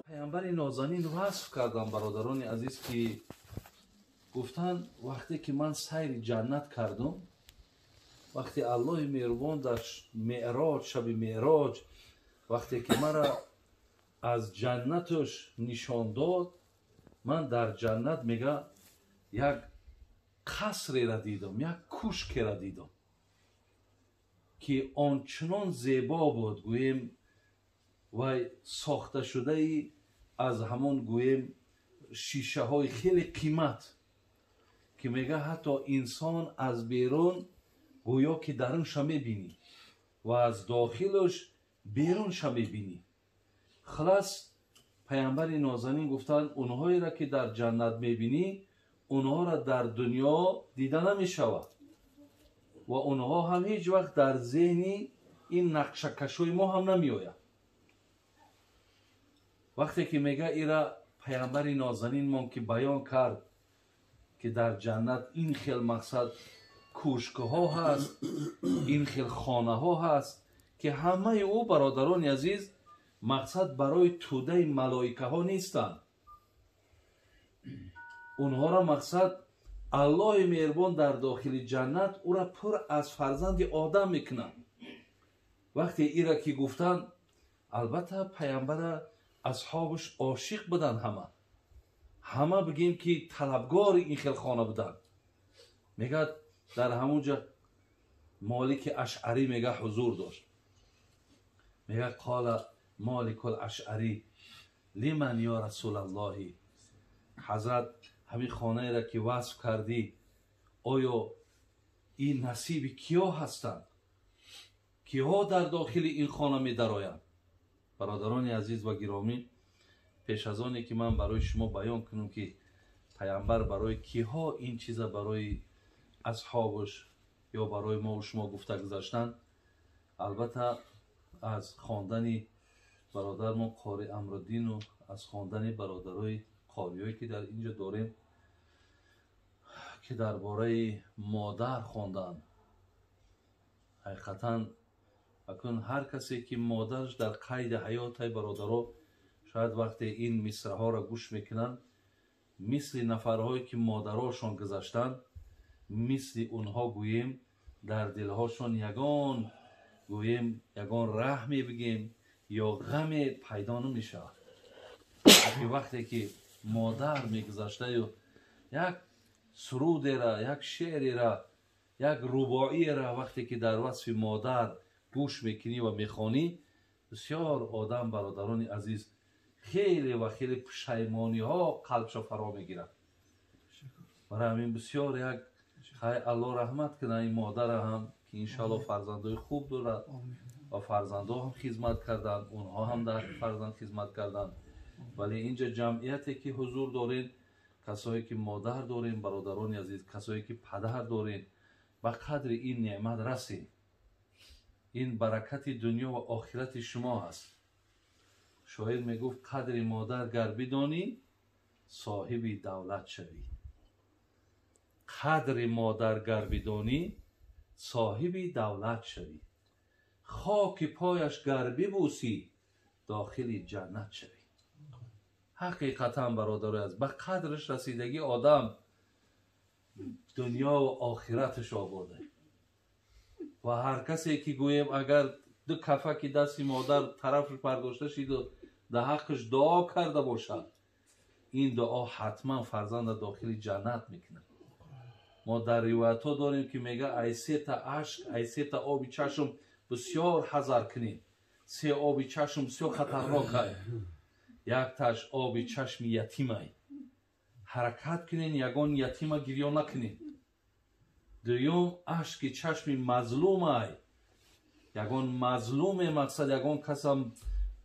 پیامبر نازنین وصف کردم برادران عزیز که گفتن وقتی که من سیر جنت کردم، وقتی الله مهربان در معراج، شب معراج، وقتی که مرا از جنتش نشان داد، من در جنت میگه یک قصری را دیدم، یک کوشکی را دیدم که آنچنان زیبا بود، گویم و ساخته شده ای از همون گویم شیشه های خیلی قیمت که میگه حتی انسان از بیرون گویا که درونش میبینی و از داخلش بیرونش میبینی. خلاص پیامبر نازنین گفتن اونهایی را که در جنت میبینی اونها را در دنیا دیده نمیشود و اونها هم هیچ وقت در ذهنی این نقشه کشوی ما هم نمیآید. وقتی که میگه ایرا پیامبر نازنین من که بیان کرد که در جنت این خیل مقصد کوشک ها هست، این خیل خانه ها هست که همه او برادران عزیز مقصد برای توده ملائکه ها نیستند. اونها را مقصد الله مهربان در داخل جنت او را پر از فرزند آدم میکنن. وقتی ایرا که گفتن البته پیامبر اصحابش عاشق بودن، همه بگیم که طلبگار این خیل خانه بودن. میگه در همونجا مالک اشعری میگه حضور داشت، میگه قال مالک الاشعری لمن یا رسول الله، حضرت همین خانه را که وصف کردی آیا این نصیب کیا هستند، کیا در داخل این خانه می درآیند؟ برادران عزیز و گرامی، پیش از آنی که من برای شما بیان کنم که پیامبر برای کیها این چیزا برای اصحابش یا برای ما و شما گفته گذاشتن، البته از خواندن برادرمون قاری امرالدین و از خواندن برادرای قاریایی که در اینجا داریم که درباره مادر خواندن، حقیقتا اکنون هر کسی که مادرش در قید حیات های برادرها شاید وقتی این مصره ها را گوش میکنن مثل نفرهایی که مادرهاشون گذاشتن، مثل اونها گوییم در دلهاشون یگان گوییم یگان رحمی بگیم یا غم پیدا نمیشه. وقتی که مادر میگذاشته و یک سرود را، یک شعری را، یک رباعی را وقتی که در وصف مادر گوش میکنی و میخوانی، بسیار آدم برادران عزیز خیلی و خیلی پشیمانی ها قلبش فرا میگیرد. برای همین بسیار یک الله رحمت کنه این مادر هم که انشالله فرزندای خوب دارد و فرزندا هم خدمت کردن، اونها هم در فرزند خدمت کردن. ولی اینجا جمعیتی که حضور دارین، کسایی که مادر دارین برادران عزیز، کسایی که پدر دارین، به قدر این نعمت رسین. این برکت دنیا و آخرت شما هست. شاعر میگفت قدر مادر گر بدانی صاحب دولت شوی. قدر مادر گر بدانی صاحب دولت شوی. خاک پایش گر ببوسی داخل جنت شوی. حقیقتا برادر از به قدرش رسیدگی آدم دنیا و آخرتش آورده. و هر کسی که گویم اگر دو کفک دست مادر طرفش برداشته شید و در حقش دعا کرده باشد، این دعا حتما فرزند داخل جنت میکنه. ما در روایت ها داریم که میگه ایسیت عشق، ایسیت آبی چشم بسیار حذر کنیم. سه آبی چشم بسیار خطرناکه. یک تاش آبی چشم یتیمه، حرکت کنین یگان یتیمه گریه نکنین. دوم عشق چشم مظلومه، یگان مظلومه، مقصد یگان کسم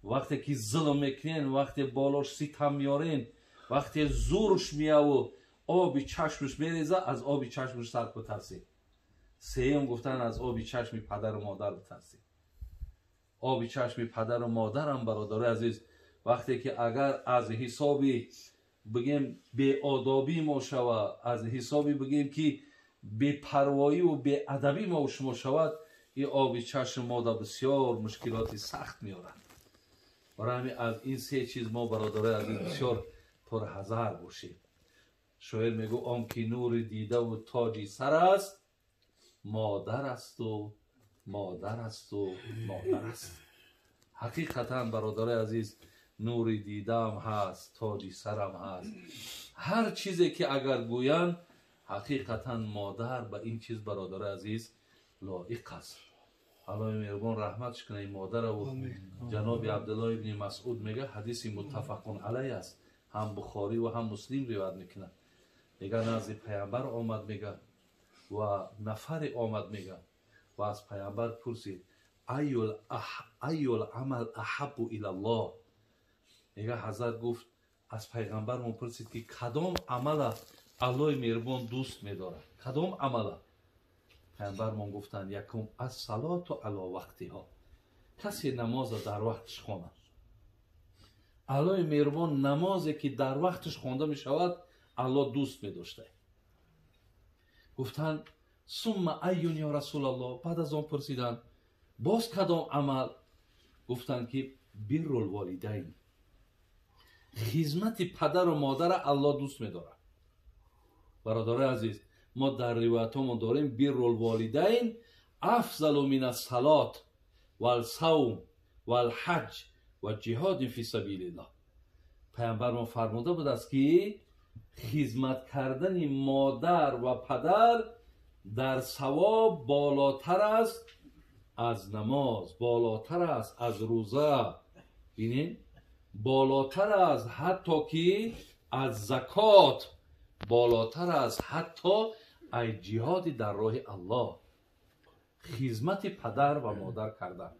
وقتی که ظلم میکنین، وقتی بالاش ستم میارین، وقتی زورش میاد و آبی چشمش میریزه، از آبی چشمش سر بترسی. سوم گفتن از آبی چشم پدر و مادر بترسی. آبی چشم پدر و مادر هم برادر عزیز وقتی که اگر از حسابی بگیم بی آدابی ما شود، از حسابی بگیم که بی پروایی و بی ادبی ما شما شود، این آب چشم ما در بسیار مشکلات سخت میارد. برای همین از این سه چیز ما برادرای عزیز بسیار پرحذر باشیم. شاعر میگو آن که نور دیده و تاجی سر است، مادر است و مادر است و مادر است. حقیقتا برادرای عزیز نور دیدم هست، تاجی سرم هست. هر چیزی که اگر گویند حقیقتا مادر به این چیز برادرای عزیز لایق است. الله مهربان رحمتش کنه این مادر. و جناب عبدالله ابن مسعود میگه حدیث متفق علیه است، هم بخاری و هم مسلم روایت میکنه. میگه نزد پیامبر آمد میگه و نفر آمد میگه و از پیامبر پرسید ایول عمل احب الی الله. میگه حضرت گفت از پیغمبر من پرسید که کدام عمل الله مهربان دوست میداره، کدام عمل؟ پیغمبر من گفتن یکم از صلات و علی وقتها، کسی نماز در وقتش خونه. الله مهربان نمازی که در وقتش خونده می شود الله دوست می داشته. گفتن ثم ایون یا رسول الله. بعد از آن پرسیدن باز کدام عمل؟ گفتن که بر الوالدین، خدمت پدر و مادر الله دوست می داره. برادر عزیز ما در روایتمون داریم بر الوالدین افضل من الصلات و الصوم و الحج و جهاد فی سبیل الله. پیامبر ما فرموده بود است که خدمت کردن مادر و پدر در ثواب بالاتر است از نماز، بالاتر است از روزه، ببینید بالاتر است حتی که از زکات، بالاتر است حتی از جهاد در راه الله. خدمت پدر و مادر کردن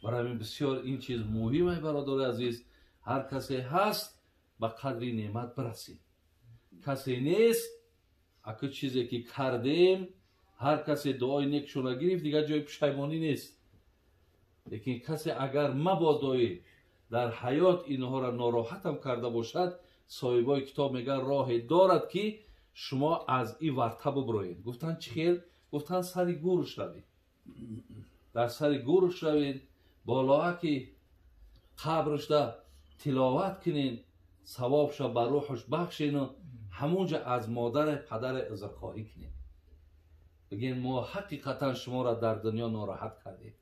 برای من بسیار این چیز مهمه برادر عزیز. هر کسی هست به قدر نعمت برسیم. کسی نیست اگه چیزی که کردیم هر کسی دعای نیک شو نگیریم دیگه جای پشیمانی نیست. لیکن کسی اگر مبادای در حیات اینها را ناراحتم کرده باشد، صاحبای کتاب میگن راه دارد که شما از این ورطه ببروید. گفتن چی خیل؟ گفتن سر گورش روید، در سر گورش روید، بالا که قبرش ده تلاوت کنین، ثوابش بر روحش بخشین و همونجا از مادر پدر عذرخواهی کنین. بگین ما حقیقتا شما را در دنیا ناراحت کردیم،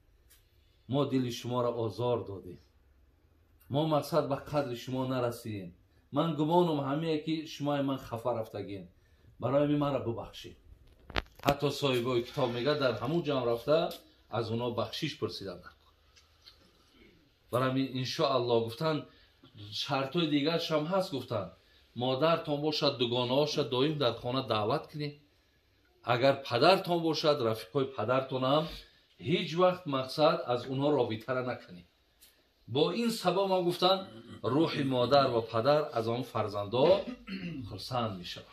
ما دل شما را آزار دادیم، ما مقصد به قدر شما نرسیدیم. من گمانم همه که شما من خفه رفتگین، برای می من را ببخشید. حتی صاحبای کتاب میگه در همون جمع رفته از اونا بخشش پرسیدن. برای انشاءالله گفتن شرطای دیگرش هم هست. گفتن مادرتان باشد دوگانه هاشد دایم در خانه دعوت کنید. اگر پدرتان باشد رفیقای پدرتان هم هیچ وقت مقصد از اونها رابطه را نکنید. با این سبب ما گفتن روح مادر و پدر از آن فرزندا خرسند می شود.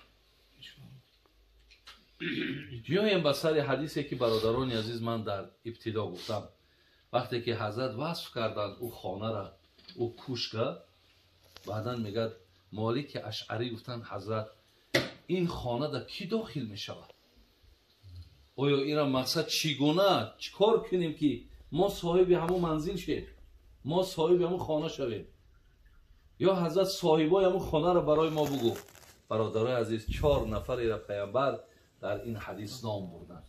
بیایم به سر حدیثی که برادران عزیز من در ابتدا گفتم. وقتی که حضرت وصف کردند او خانه را، او کوشک، بعدا میگه مالک اشعری گفتن حضرت این خانه در کی داخل می شود؟ آیا این را مقصد چگونه چیکار کنیم که ما صاحب همون منزل شیم، ما صاحب همون خانه شویم؟ یا حضرت صاحبای همون خانه را برای ما بگو. برادرای عزیز 4 نفری را پیامبر در این حدیث نام بردن.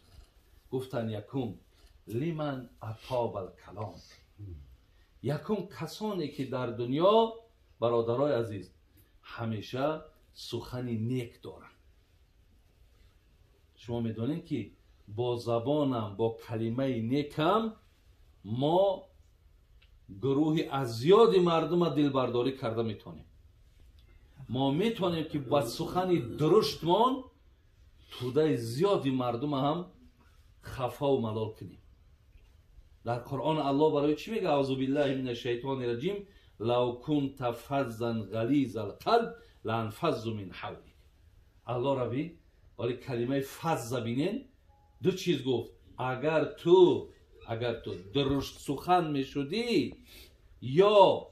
گفتن یکم لیمن اطاب الکلام، یکم کسانی که در دنیا برادرای عزیز همیشه سخن نیک دارن. شما میدونید که با زبانم با کلمه نیکم ما گروهی از زیادی مردم دل برداری کرده میتونیم. ما میتونیم که با سخن درشتمان توده زیادی مردم هم خفا و ملال کنیم. در قرآن الله برای چی میگه؟ اعوذ بالله من الشیطان الرجیم لو کنت فظا غلیظ القلب لانفضوا من حولک. الله ربی ولی کلمه فظ بینین دو چیز گفت. اگر تو درشت سخن میشدی یا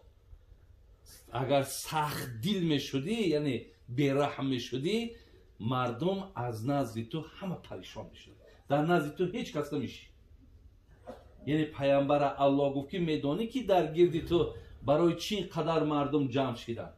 اگر سخت دل میشدی یعنی بیرحم میشدی، مردم از نزد تو همه پریشان میشد. در نزد تو هیچ کس نمیشی. یعنی پیامبر الله گفت که میدانی که در گردی تو برای چین قدر مردم جمع شدن.